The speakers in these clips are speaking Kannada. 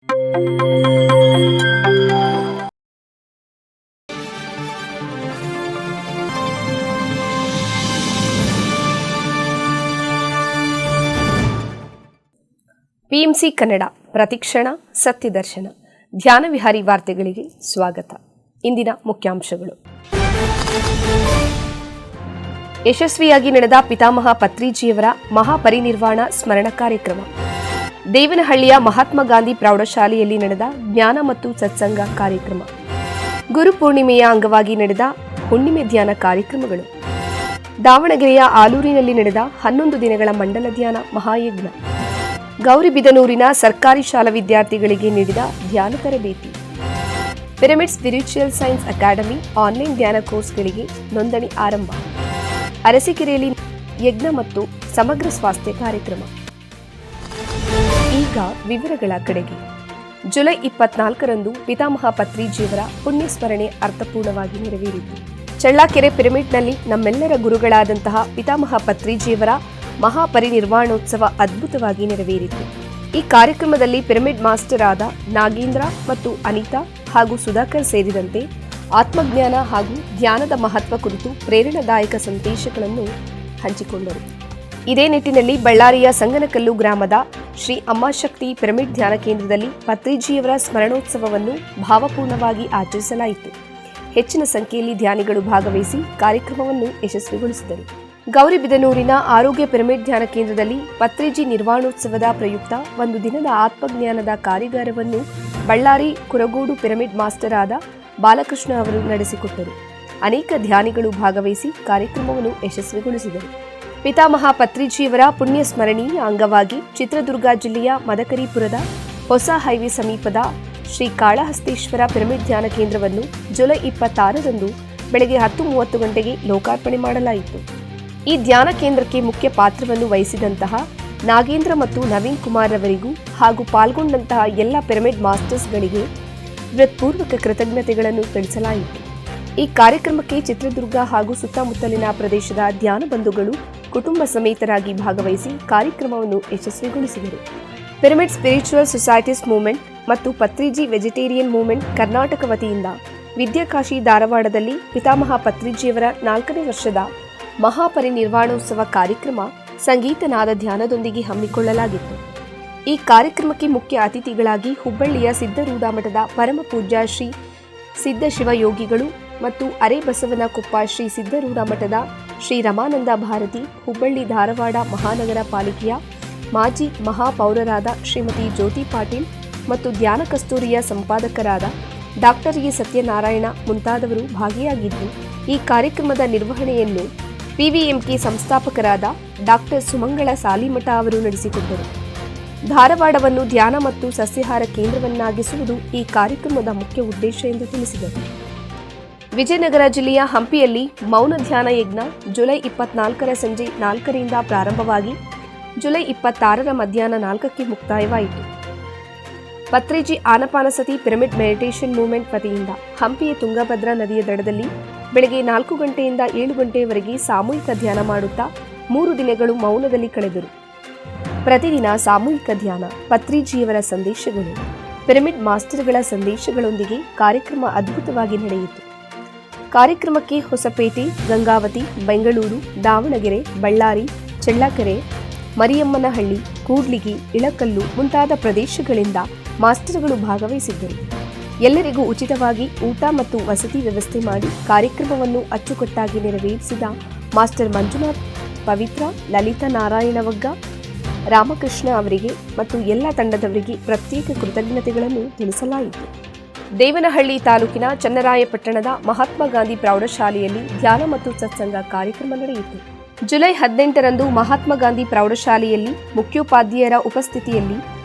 ಪಿಎಂಸಿ ಕನ್ನಡ ಪ್ರತಿಕ್ಷಣ ಸತ್ಯದರ್ಶನ ಧ್ಯಾನ ವಿಹಾರಿ ವಾರ್ತೆಗಳಿಗೆ ಸ್ವಾಗತ. ಇಂದಿನ ಮುಖ್ಯಾಂಶಗಳು. ಯಶಸ್ವಿಯಾಗಿ ನಡೆದ ಪಿತಾಮಹ ಪತ್ರಿಜಿಯವರ ಮಹಾಪರಿನಿರ್ವಾಣ ಸ್ಮರಣ ಕಾರ್ಯಕ್ರಮ. ದೇವನಹಳ್ಳಿಯ ಮಹಾತ್ಮ ಗಾಂಧಿ ಪ್ರೌಢಶಾಲೆಯಲ್ಲಿ ನಡೆದ ಜ್ಞಾನ ಮತ್ತು ಸತ್ಸಂಗ ಕಾರ್ಯಕ್ರಮ. ಗುರುಪೂರ್ಣಿಮೆಯ ಅಂಗವಾಗಿ ನಡೆದ ಹುಣ್ಣಿಮೆ ಧ್ಯಾನ ಕಾರ್ಯಕ್ರಮಗಳು. ದಾವಣಗೆರೆಯ ಆಲೂರಿನಲ್ಲಿ ನಡೆದ 11 ದಿನಗಳ ಮಂಡಲ ಧ್ಯಾನ ಮಹಾಯಜ್ಞ. ಗೌರಿಬಿದನೂರಿನ ಸರ್ಕಾರಿ ಶಾಲಾ ವಿದ್ಯಾರ್ಥಿಗಳಿಗೆ ನೀಡಿದ ಧ್ಯಾನ ತರಬೇತಿ. Pyramid spiritual science academy online ಧ್ಯಾನ ಕೋರ್ಸ್ಗಳಿಗೆ ನೋಂದಣಿ ಆರಂಭ. ಅರಸೀಕೆರೆಯಲ್ಲಿ ಯಜ್ಞ ಮತ್ತು ಸಮಗ್ರ ಸ್ವಾಸ್ಥ್ಯ ಕಾರ್ಯಕ್ರಮ. ಈಗ ವಿವರಗಳ ಕಡೆಗೆ. ಜುಲೈ 24ರಂದು ಪಿತಾಮಹ ಪತ್ರಿಜಿಯವರ ಪುಣ್ಯಸ್ಮರಣೆ ಅರ್ಥಪೂರ್ಣವಾಗಿ ನೆರವೇರಿತು. ಚಳ್ಳಕೆರೆ ಪಿರಮಿಡ್ನಲ್ಲಿ ನಮ್ಮೆಲ್ಲರ ಗುರುಗಳಾದಂತಹ ಪಿತಾಮಹ ಪತ್ರಿಜಿಯವರ ಮಹಾಪರಿನಿರ್ವಾಣೋತ್ಸವ ಅದ್ಭುತವಾಗಿ ನೆರವೇರಿತು. ಈ ಕಾರ್ಯಕ್ರಮದಲ್ಲಿ ಪಿರಮಿಡ್ ಮಾಸ್ಟರ್ ಆದ ನಾಗೇಂದ್ರ ಮತ್ತು ಅನಿತಾ ಹಾಗೂ ಸುಧಾಕರ್ ಸೇರಿದಂತೆ ಆತ್ಮಜ್ಞಾನ ಹಾಗೂ ಧ್ಯಾನದ ಮಹತ್ವ ಕುರಿತು ಪ್ರೇರಣಾದಾಯಕ ಸಂದೇಶಗಳನ್ನು ಹಂಚಿಕೊಂಡರು. ಇದೇ ನಿಟ್ಟಿನಲ್ಲಿ ಬಳ್ಳಾರಿಯ ಸಂಗನಕಲ್ಲು ಗ್ರಾಮದ ಶ್ರೀ ಅಮ್ಮಾಶಕ್ತಿ ಪಿರಮಿಡ್ ಧ್ಯಾನ ಕೇಂದ್ರದಲ್ಲಿ ಪತ್ರಿಜಿಯವರ ಸ್ಮರಣೋತ್ಸವವನ್ನು ಭಾವಪೂರ್ಣವಾಗಿ ಆಚರಿಸಲಾಯಿತು. ಹೆಚ್ಚಿನ ಸಂಖ್ಯೆಯಲ್ಲಿ ಧ್ಯಾನಿಗಳು ಭಾಗವಹಿಸಿ ಕಾರ್ಯಕ್ರಮವನ್ನು ಯಶಸ್ವಿಗೊಳಿಸಿದರು. ಗೌರಿಬಿದನೂರಿನ ಆರೋಗ್ಯ ಪಿರಮಿಡ್ ಧ್ಯಾನ ಕೇಂದ್ರದಲ್ಲಿ ಪತ್ರಿಜಿ ನಿರ್ವಾಣೋತ್ಸವದ ಪ್ರಯುಕ್ತ ಒಂದು ದಿನದ ಆತ್ಮಜ್ಞಾನದ ಕಾರ್ಯಾಗಾರವನ್ನು ಬಳ್ಳಾರಿ ಕುರಗೋಡು ಪಿರಮಿಡ್ ಮಾಸ್ಟರ್ ಆದ ಬಾಲಕೃಷ್ಣ ಅವರು ನಡೆಸಿಕೊಟ್ಟರು. ಅನೇಕ ಧ್ಯಾನಿಗಳು ಭಾಗವಹಿಸಿ ಕಾರ್ಯಕ್ರಮವನ್ನು ಯಶಸ್ವಿಗೊಳಿಸಿದರು. ಪಿತಾಮಹ ಪತ್ರಿಜಿಯವರ ಪುಣ್ಯ ಸ್ಮರಣೀಯ ಅಂಗವಾಗಿ ಚಿತ್ರದುರ್ಗ ಜಿಲ್ಲೆಯ ಮದಕರಿಪುರದ ಹೊಸ ಹೈವೇ ಸಮೀಪದ ಶ್ರೀ ಕಾಳಹಸ್ತೇಶ್ವರ ಪಿರಮಿಡ್ ಧ್ಯಾನ ಕೇಂದ್ರವನ್ನು ಜುಲೈ 26ರಂದು ಬೆಳಗ್ಗೆ 10:30 ಗಂಟೆಗೆ ಲೋಕಾರ್ಪಣೆ ಮಾಡಲಾಯಿತು. ಈ ಧ್ಯಾನ ಕೇಂದ್ರಕ್ಕೆ ಮುಖ್ಯ ಪಾತ್ರವನ್ನು ವಹಿಸಿದಂತಹ ನಾಗೇಂದ್ರ ಮತ್ತು ನವೀನ್ ಕುಮಾರ್ ಅವರಿಗೂ ಹಾಗೂ ಪಾಲ್ಗೊಂಡಂತಹ ಎಲ್ಲ ಪಿರಮಿಡ್ ಮಾಸ್ಟರ್ಸ್ಗಳಿಗೆ ಹೃತ್ಪೂರ್ವಕ ಕೃತಜ್ಞತೆಗಳನ್ನು ತಿಳಿಸಲಾಯಿತು. ಈ ಕಾರ್ಯಕ್ರಮಕ್ಕೆ ಚಿತ್ರದುರ್ಗ ಹಾಗೂ ಸುತ್ತಮುತ್ತಲಿನ ಪ್ರದೇಶದ ಧ್ಯಾನ ಬಂಧುಗಳು ಕುಟುಂಬ ಸಮೇತರಾಗಿ ಭಾಗವಹಿಸಿ ಕಾರ್ಯಕ್ರಮವನ್ನು ಯಶಸ್ವಿಗೊಳಿಸಿದರು. ಪಿರಮಿಡ್ ಸ್ಪಿರಿಚುವಲ್ ಸೊಸೈಟೀಸ್ ಮೂವ್ಮೆಂಟ್ ಮತ್ತು ಪತ್ರಿಜಿ ವೆಜಿಟೇರಿಯನ್ ಮೂವ್ಮೆಂಟ್ ಕರ್ನಾಟಕ ವತಿಯಿಂದ ವಿದ್ಯಾಕಾಶಿ ಧಾರವಾಡದಲ್ಲಿ ಪಿತಾಮಹ ಪತ್ರಿಜಿಯವರ 4ನೇ ವರ್ಷದ ಮಹಾಪರಿನಿರ್ವಾಣೋತ್ಸವ ಕಾರ್ಯಕ್ರಮ ಸಂಗೀತನಾದ ಧ್ಯಾನದೊಂದಿಗೆ ಹಮ್ಮಿಕೊಳ್ಳಲಾಗಿತ್ತು. ಈ ಕಾರ್ಯಕ್ರಮಕ್ಕೆ ಮುಖ್ಯ ಅತಿಥಿಗಳಾಗಿ ಹುಬ್ಬಳ್ಳಿಯ ಸಿದ್ಧರೂಢ ಮಠದ ಪರಮ ಪೂಜ್ಯ ಶ್ರೀ ಸಿದ್ಧಶಿವಯೋಗಿಗಳು ಮತ್ತು ಅರೆಬಸವನ ಕೊಪ್ಪ ಶ್ರೀ ಸಿದ್ಧರೂಢ ಮಠದ ಶ್ರೀ ರಮಾನಂದ ಭಾರತಿ, ಹುಬ್ಬಳ್ಳಿ ಧಾರವಾಡ ಮಹಾನಗರ ಪಾಲಿಕೆಯ ಮಾಜಿ ಮಹಾಪೌರರಾದ ಶ್ರೀಮತಿ ಜ್ಯೋತಿ ಪಾಟೀಲ್ ಮತ್ತು ಧ್ಯಾನ ಕಸ್ತೂರಿಯ ಸಂಪಾದಕರಾದ ಡಾಕ್ಟರ್ ಎ ಸತ್ಯನಾರಾಯಣ ಮುಂತಾದವರು ಭಾಗಿಯಾಗಿದ್ದು, ಈ ಕಾರ್ಯಕ್ರಮದ ನಿರ್ವಹಣೆಯನ್ನು ಪಿವಿಎಂಕೆ ಸಂಸ್ಥಾಪಕರಾದ ಡಾಕ್ಟರ್ ಸುಮಂಗಳ ಸಾಲಿಮಠ ಅವರು ನಡೆಸಿಕೊಟ್ಟರು. ಧಾರವಾಡವನ್ನು ಧ್ಯಾನ ಮತ್ತು ಸಸ್ಯಾಹಾರ ಕೇಂದ್ರವನ್ನಾಗಿಸುವುದು ಈ ಕಾರ್ಯಕ್ರಮದ ಮುಖ್ಯ ಉದ್ದೇಶ ಎಂದು ತಿಳಿಸಿದರು. ವಿಜಯನಗರ ಜಿಲ್ಲೆಯ ಹಂಪಿಯಲ್ಲಿ ಮೌನ ಧ್ಯಾನ ಯಜ್ಞ ಜುಲೈ 24ರ ಸಂಜೆ 4ರಿಂದ ಪ್ರಾರಂಭವಾಗಿ ಜುಲೈ 26ರ ಮಧ್ಯಾಹ್ನ 4ಕ್ಕೆ ಮುಕ್ತಾಯವಾಯಿತು. ಪತ್ರಿಜಿ ಆನಪಾನಸತಿ ಪಿರಮಿಡ್ ಮೆಡಿಟೇಷನ್ ಮೂವ್ಮೆಂಟ್ ವತಿಯಿಂದ ಹಂಪಿಯ ತುಂಗಭದ್ರಾ ನದಿಯ ದಡದಲ್ಲಿ ಬೆಳಗ್ಗೆ 4 ಗಂಟೆಯಿಂದ 7 ಗಂಟೆಯವರೆಗೆ ಸಾಮೂಹಿಕ ಧ್ಯಾನ ಮಾಡುತ್ತಾ 3 ದಿನಗಳು ಮೌನದಲ್ಲಿ ಕಳೆದರು. ಪ್ರತಿದಿನ ಸಾಮೂಹಿಕ ಧ್ಯಾನ, ಪತ್ರಿಜಿಯವರ ಸಂದೇಶಗಳು, ಪಿರಮಿಡ್ ಮಾಸ್ಟರ್ಗಳ ಸಂದೇಶಗಳೊಂದಿಗೆ ಕಾರ್ಯಕ್ರಮ ಅದ್ಭುತವಾಗಿ ನಡೆಯಿತು. ಕಾರ್ಯಕ್ರಮಕ್ಕೆ ಹೊಸಪೇಟೆ, ಗಂಗಾವತಿ, ಬೆಂಗಳೂರು, ದಾವಣಗೆರೆ, ಬಳ್ಳಾರಿ, ಚಳ್ಳಕೆರೆ, ಮರಿಯಮ್ಮನಹಳ್ಳಿ, ಕೂಡ್ಲಿಗಿ, ಇಳಕಲ್ಲು ಮುಂತಾದ ಪ್ರದೇಶಗಳಿಂದ ಮಾಸ್ಟರ್ಗಳು ಭಾಗವಹಿಸಿದ್ದರು. ಎಲ್ಲರಿಗೂ ಉಚಿತವಾಗಿ ಊಟ ಮತ್ತು ವಸತಿ ವ್ಯವಸ್ಥೆ ಮಾಡಿ ಕಾರ್ಯಕ್ರಮವನ್ನು ಅಚ್ಚುಕಟ್ಟಾಗಿ ನೆರವೇರಿಸಿದ ಮಾಸ್ಟರ್ ಮಂಜುನಾಥ್, ಪವಿತ್ರ, ಲಲಿತಾ ನಾರಾಯಣವಗ್ಗ, ರಾಮಕೃಷ್ಣ ಅವರಿಗೆ ಮತ್ತು ಎಲ್ಲ ತಂಡದವರಿಗೆ ಪ್ರತ್ಯೇಕ ಕೃತಜ್ಞತೆಗಳನ್ನು ತಿಳಿಸಲಾಯಿತು. ದೇವನಹಳ್ಳಿ ತಾಲೂಕಿನ ಚನ್ನರಾಯಪಟ್ಟಣದ ಮಹಾತ್ಮ ಗಾಂಧಿ ಪ್ರೌಢಶಾಲೆಯಲ್ಲಿ ಧ್ಯಾನ ಮತ್ತು ಸತ್ಸಂಗ ಕಾರ್ಯಕ್ರಮ ನಡೆಯಿತು. ಜುಲೈ 18ರಂದು ಮಹಾತ್ಮ ಗಾಂಧಿ ಪ್ರೌಢಶಾಲೆಯಲ್ಲಿ ಮುಖ್ಯೋಪಾಧ್ಯಾಯರ ಉಪಸ್ಥಿತಿಯಲ್ಲಿ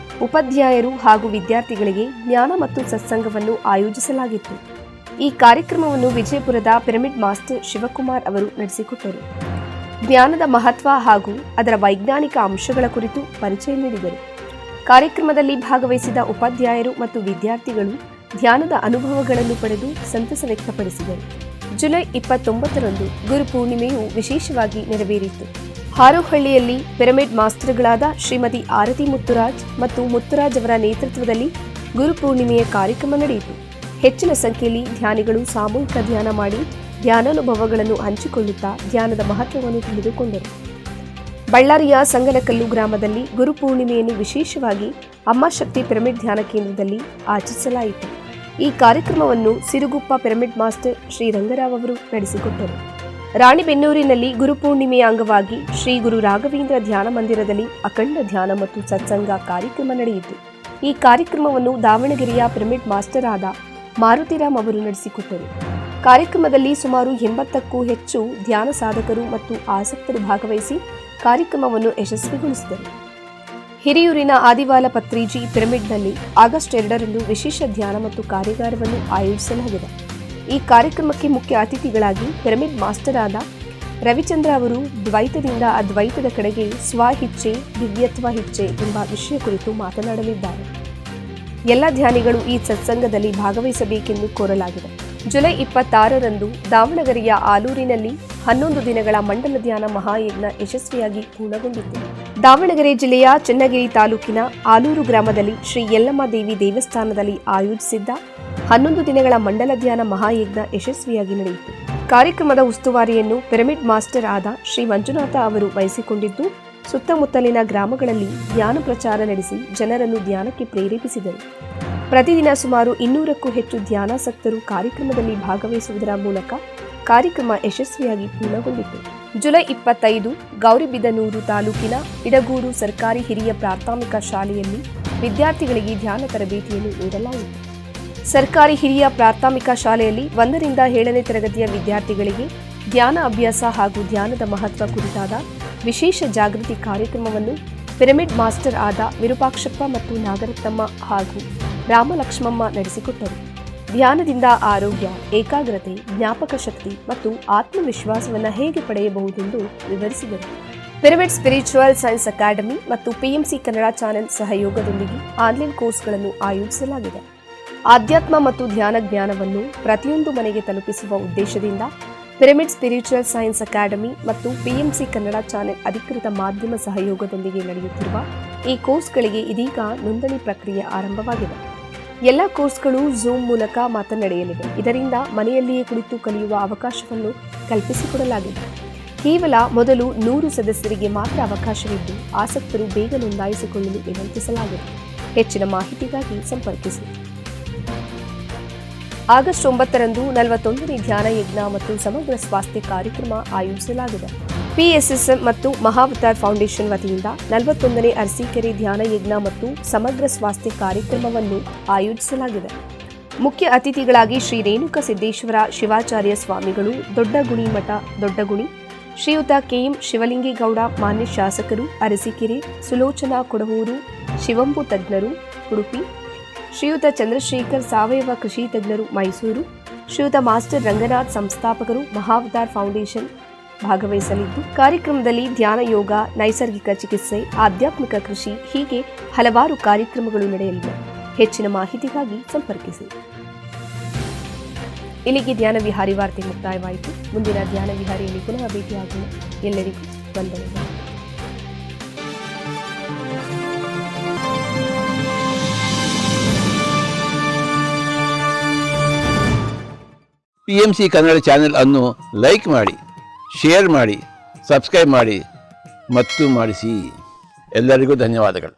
ಉಪಾಧ್ಯಾಯರು ಹಾಗೂ ವಿದ್ಯಾರ್ಥಿಗಳಿಗೆ ಜ್ಞಾನ ಮತ್ತು ಸತ್ಸಂಗವನ್ನು ಆಯೋಜಿಸಲಾಗಿತ್ತು. ಈ ಕಾರ್ಯಕ್ರಮವನ್ನು ವಿಜಯಪುರದ ಪಿರಮಿಡ್ ಮಾಸ್ಟರ್ ಶಿವಕುಮಾರ್ ಅವರು ನಡೆಸಿಕೊಟ್ಟರು. ಜ್ಞಾನದ ಮಹತ್ವ ಹಾಗೂ ಅದರ ವೈಜ್ಞಾನಿಕ ಅಂಶಗಳ ಕುರಿತು ಪರಿಚಯ ನೀಡಿದರು. ಕಾರ್ಯಕ್ರಮದಲ್ಲಿ ಭಾಗವಹಿಸಿದ ಉಪಾಧ್ಯಾಯರು ಮತ್ತು ವಿದ್ಯಾರ್ಥಿಗಳು ಧ್ಯಾನದ ಅನುಭವಗಳನ್ನು ಪಡೆದು ಸಂತಸ ವ್ಯಕ್ತಪಡಿಸಿದರು. ಜುಲೈ 29ರಂದು ಗುರುಪೂರ್ಣಿಮೆಯು ವಿಶೇಷವಾಗಿ ನೆರವೇರಿತು. ಹಾರೋಹಳ್ಳಿಯಲ್ಲಿ ಪಿರಮಿಡ್ ಮಾಸ್ಟರ್ಗಳಾದ ಶ್ರೀಮತಿ ಆರತಿ ಮುತ್ತುರಾಜ್ ಮತ್ತು ಮುತ್ತುರಾಜ್ ಅವರ ನೇತೃತ್ವದಲ್ಲಿ ಗುರುಪೂರ್ಣಿಮೆಯ ಕಾರ್ಯಕ್ರಮ ನಡೆಯಿತು. ಹೆಚ್ಚಿನ ಸಂಖ್ಯೆಯಲ್ಲಿ ಧ್ಯಾನಿಗಳು ಸಾಮೂಹಿಕ ಧ್ಯಾನ ಮಾಡಿ ಧ್ಯಾನಾನುಭವಗಳನ್ನು ಹಂಚಿಕೊಳ್ಳುತ್ತಾ ಧ್ಯಾನದ ಮಹತ್ವವನ್ನು ತಿಳಿದುಕೊಂಡರು. ಬಳ್ಳಾರಿಯ ಸಂಗನಕಲ್ಲು ಗ್ರಾಮದಲ್ಲಿ ಗುರುಪೂರ್ಣಿಮೆಯನ್ನು ವಿಶೇಷವಾಗಿ ಅಮ್ಮಶಕ್ತಿ ಪಿರಮಿಡ್ ಧ್ಯಾನ ಕೇಂದ್ರದಲ್ಲಿ ಆಚರಿಸಲಾಯಿತು. ಈ ಕಾರ್ಯಕ್ರಮವನ್ನು ಸಿರುಗುಪ್ಪ ಪಿರಮಿಡ್ ಮಾಸ್ಟರ್ ಶ್ರೀ ರಂಗರಾವ್ ಅವರು ನಡೆಸಿಕೊಟ್ಟರು. ರಾಣಿಬೆನ್ನೂರಿನಲ್ಲಿ ಗುರುಪೂರ್ಣಿಮೆಯ ಅಂಗವಾಗಿ ಶ್ರೀ ಗುರು ರಾಘವೇಂದ್ರ ಧ್ಯಾನ ಮಂದಿರದಲ್ಲಿ ಅಖಂಡ ಧ್ಯಾನ ಮತ್ತು ಸತ್ಸಂಗ ಕಾರ್ಯಕ್ರಮ ನಡೆಯಿತು. ಈ ಕಾರ್ಯಕ್ರಮವನ್ನು ದಾವಣಗೆರೆಯ ಪಿರಮಿಡ್ ಮಾಸ್ಟರ್ ಆದ ಮಾರುತಿರಾಮ್ ಅವರು ನಡೆಸಿಕೊಟ್ಟರು. ಕಾರ್ಯಕ್ರಮದಲ್ಲಿ ಸುಮಾರು 80ಕ್ಕೂ ಹೆಚ್ಚು ಧ್ಯಾನ ಸಾಧಕರು ಮತ್ತು ಆಸಕ್ತರು ಭಾಗವಹಿಸಿ ಕಾರ್ಯಕ್ರಮವನ್ನು ಯಶಸ್ವಿಗೊಳಿಸಿದರು. ಹಿರಿಯೂರಿನ ಆದಿವಾಲ ಪತ್ರಿಜಿ ಪಿರಮಿಡ್ನಲ್ಲಿ ಆಗಸ್ಟ್ 2ರಂದು ವಿಶೇಷ ಧ್ಯಾನ ಮತ್ತು ಕಾರ್ಯಾಗಾರವನ್ನು ಆಯೋಜಿಸಲಾಗಿದೆ. ಈ ಕಾರ್ಯಕ್ರಮಕ್ಕೆ ಮುಖ್ಯ ಅತಿಥಿಗಳಾಗಿ ಪಿರಮಿಡ್ ಮಾಸ್ಟರ್ ಆದ ರವಿಚಂದ್ರ ಅವರು ದ್ವೈತದಿಂದ ಅದ್ವೈತದ ಕಡೆಗೆ ಸ್ವಹಿಚ್ಛೆ ದಿವ್ಯತ್ವ ಇಚ್ಛೆ ಎಂಬ ವಿಷಯ ಕುರಿತು ಮಾತನಾಡಲಿದ್ದಾರೆ. ಎಲ್ಲ ಧ್ಯಾನಿಗಳು ಈ ಸತ್ಸಂಗದಲ್ಲಿ ಭಾಗವಹಿಸಬೇಕೆಂದು ಕೋರಲಾಗಿದೆ. ಜುಲೈ 26ರಂದು ದಾವಣಗೆರೆಯ ಆಲೂರಿನಲ್ಲಿ 11 ದಿನಗಳ ಮಂಡಲ ಧ್ಯಾನ ಮಹಾಯಜ್ಞ ಯಶಸ್ವಿಯಾಗಿ ಪೂರ್ಣಗೊಂಡಿತು. ದಾವಣಗೆರೆ ಜಿಲ್ಲೆಯ ಚನ್ನಗಿರಿ ತಾಲೂಕಿನ ಆಲೂರು ಗ್ರಾಮದಲ್ಲಿ ಶ್ರೀ ಯಲ್ಲಮ್ಮ ದೇವಿ ದೇವಸ್ಥಾನದಲ್ಲಿ ಆಯೋಜಿಸಿದ್ದ 11 ದಿನಗಳ ಮಂಡಲ ಧ್ಯಾನ ಮಹಾಯಜ್ಞ ಯಶಸ್ವಿಯಾಗಿ ನಡೆಯಿತು. ಕಾರ್ಯಕ್ರಮದ ಉಸ್ತುವಾರಿಯನ್ನು ಪಿರಮಿಡ್ ಮಾಸ್ಟರ್ ಆದ ಶ್ರೀ ಮಂಜುನಾಥ ಅವರು ವಹಿಸಿಕೊಂಡಿದ್ದು, ಸುತ್ತಮುತ್ತಲಿನ ಗ್ರಾಮಗಳಲ್ಲಿ ಧ್ಯಾನ ಪ್ರಚಾರ ನಡೆಸಿ ಜನರನ್ನು ಧ್ಯಾನಕ್ಕೆ ಪ್ರೇರೇಪಿಸಿದರು. ಪ್ರತಿದಿನ ಸುಮಾರು 200ಕ್ಕೂ ಹೆಚ್ಚು ಧ್ಯಾನಾಸಕ್ತರು ಕಾರ್ಯಕ್ರಮದಲ್ಲಿ ಭಾಗವಹಿಸುವುದರ ಮೂಲಕ ಕಾರ್ಯಕ್ರಮ ಯಶಸ್ವಿಯಾಗಿ ಪೂರ್ಣಗೊಂಡಿತು. ಜುಲೈ 25 ಗೌರಿಬಿದನೂರು ತಾಲೂಕಿನ ಇಡಗೂರು ಸರ್ಕಾರಿ ಹಿರಿಯ ಪ್ರಾಥಮಿಕ ಶಾಲೆಯಲ್ಲಿ ವಿದ್ಯಾರ್ಥಿಗಳಿಗೆ ಧ್ಯಾನ ತರಬೇತಿಯನ್ನು ನೀಡಲಾಯಿತು. ಸರ್ಕಾರಿ ಹಿರಿಯ ಪ್ರಾಥಮಿಕ ಶಾಲೆಯಲ್ಲಿ 1ರಿಂದ 7ನೇ ತರಗತಿಯ ವಿದ್ಯಾರ್ಥಿಗಳಿಗೆ ಧ್ಯಾನ ಅಭ್ಯಾಸ ಹಾಗೂ ಧ್ಯಾನದ ಮಹತ್ವ ಕುರಿತಾದ ವಿಶೇಷ ಜಾಗೃತಿ ಕಾರ್ಯಕ್ರಮವನ್ನು ಪಿರಮಿಡ್ ಮಾಸ್ಟರ್ ಆದ ವಿರೂಪಾಕ್ಷಪ್ಪ ಮತ್ತು ನಾಗರತ್ನಮ್ಮ ಹಾಗೂ ರಾಮಲಕ್ಷ್ಮಮ್ಮ ನಡೆಸಿಕೊಟ್ಟರು. ಧ್ಯಾನದಿಂದ ಆರೋಗ್ಯ, ಏಕಾಗ್ರತೆ, ಜ್ಞಾಪಕ ಶಕ್ತಿ ಮತ್ತು ಆತ್ಮವಿಶ್ವಾಸವನ್ನು ಹೇಗೆ ಪಡೆಯಬಹುದೆಂದು ವಿವರಿಸಿದರು. ಪಿರಮಿಡ್ ಸ್ಪಿರಿಚುವಲ್ ಸೈನ್ಸ್ ಅಕಾಡೆಮಿ ಮತ್ತು ಪಿಎಂಸಿ ಕನ್ನಡ ಚಾನೆಲ್ ಸಹಯೋಗದೊಂದಿಗೆ ಆನ್ಲೈನ್ ಕೋರ್ಸ್ಗಳನ್ನು ಆಯೋಜಿಸಲಾಗಿದೆ. ಆಧ್ಯಾತ್ಮ ಮತ್ತು ಧ್ಯಾನ ಜ್ಞಾನವನ್ನು ಪ್ರತಿಯೊಂದು ಮನೆಗೆ ತಲುಪಿಸುವ ಉದ್ದೇಶದಿಂದ ಪಿರಮಿಡ್ ಸ್ಪಿರಿಚುವಲ್ ಸೈನ್ಸ್ ಅಕಾಡೆಮಿ ಮತ್ತು ಪಿಎಂಸಿ ಕನ್ನಡ ಚಾನೆಲ್ ಅಧಿಕೃತ ಮಾಧ್ಯಮ ಸಹಯೋಗದೊಂದಿಗೆ ನಡೆಯುತ್ತಿರುವ ಈ ಕೋರ್ಸ್ಗಳಿಗೆ ಇದೀಗ ನೋಂದಣಿ ಪ್ರಕ್ರಿಯೆ ಆರಂಭವಾಗಿದೆ. ಎಲ್ಲ ಕೋರ್ಸ್ಗಳು ಝೂಮ್ ಮೂಲಕ ಮಾತ್ರ ನಡೆಯಲಿವೆ. ಇದರಿಂದ ಮನೆಯಲ್ಲಿಯೇ ಕುಳಿತು ಕಲಿಯುವ ಅವಕಾಶವನ್ನು ಕಲ್ಪಿಸಿಕೊಡಲಾಗಿದೆ. ಕೇವಲ ಮೊದಲು 100 ಸದಸ್ಯರಿಗೆ ಮಾತ್ರ ಅವಕಾಶವಿದ್ದು, ಆಸಕ್ತರು ಬೇಗ ನೋಂದಾಯಿಸಿಕೊಳ್ಳಲು ವಿನಂತಿಸಲಾಗಿದೆ. ಹೆಚ್ಚಿನ ಮಾಹಿತಿಗಾಗಿ ಸಂಪರ್ಕಿಸಿ. ಆಗಸ್ಟ್ 9ರಂದು 41ನೇ ಧ್ಯಾನ ಯಜ್ಞ ಮತ್ತು ಸಮಗ್ರ ಸ್ವಾಸ್ಥ್ಯ ಕಾರ್ಯಕ್ರಮ ಆಯೋಜಿಸಲಾಗಿದೆ. ಪಿಎಸ್ಎಸ್ಎಂ ಮತ್ತು ಮಹಾವತಾರ್ ಫೌಂಡೇಶನ್ ವತಿಯಿಂದ 41ನೇ ಅರಸೀಕೆರೆ ಧ್ಯಾನ ಯಜ್ಞ ಮತ್ತು ಸಮಗ್ರ ಸ್ವಾಸ್ಥ್ಯ ಕಾರ್ಯಕ್ರಮವನ್ನು ಆಯೋಜಿಸಲಾಗಿದೆ. ಮುಖ್ಯ ಅತಿಥಿಗಳಾಗಿ ಶ್ರೀ ರೇಣುಕ ಸಿದ್ದೇಶ್ವರ ಶಿವಾಚಾರ್ಯ ಸ್ವಾಮಿಗಳು, ದೊಡ್ಡಗುಣಿ ಮಠ ದೊಡ್ಡಗುಣಿ, ಶ್ರೀಯುತ ಕೆಎಂ ಶಿವಲಿಂಗೇಗೌಡ ಮಾನ್ಯ ಶಾಸಕರು ಅರಸೀಕೆರೆ, ಸುಲೋಚನಾ ಕೊಡವೂರು ಶಿವಂಬು ತಜ್ಞರು ಉಡುಪಿ, ಶ್ರೀಯುತ ಚಂದ್ರಶೇಖರ್ ಸಾವಯವ ಕೃಷಿ ತಜ್ಞರು ಮೈಸೂರು, ಶ್ರೀಯುತ ಮಾಸ್ಟರ್ ರಂಗನಾಥ್ ಸಂಸ್ಥಾಪಕರು ಮಹಾವತಾರ್ ಫೌಂಡೇಶನ್ ಭಾಗವಹಿಸಲಿದ್ದು, ಕಾರ್ಯಕ್ರಮದಲ್ಲಿ ಧ್ಯಾನ, ಯೋಗ, ನೈಸರ್ಗಿಕ ಚಿಕಿತ್ಸೆ, ಆಧ್ಯಾತ್ಮಿಕ ಕೃಷಿ ಹೀಗೆ ಹಲವಾರು ಕಾರ್ಯಕ್ರಮಗಳು ನಡೆಯಲಿವೆ. ಹೆಚ್ಚಿನ ಮಾಹಿತಿಗಾಗಿ ಸಂಪರ್ಕಿಸಿ. ಇಲ್ಲಿಗೆ ಧ್ಯಾನ ವಿಹಾರಿ ವಾರ್ತೆ ಮುಕ್ತಾಯವಾಯಿತು. ಮುಂದಿನ ಧ್ಯಾನ ವಿಹಾರಿಯಲ್ಲಿ ಪುನಃ ಭೇಟಿಯಾಗೋಣ. ಎಲ್ಲರಿಗೂ ವಂದನೆಗಳು. PMC ಕನ್ನಡ ಚಾನೆಲ್ ಅನ್ನು ಲೈಕ್ ಮಾಡಿ, ಶೇರ್ ಮಾಡಿ, ಸಬ್ಸ್ಕ್ರೈಬ್ ಮಾಡಿ ಮತ್ತು ಮಾಡಿಸಿ. ಎಲ್ಲರಿಗೂ ಧನ್ಯವಾದಗಳು.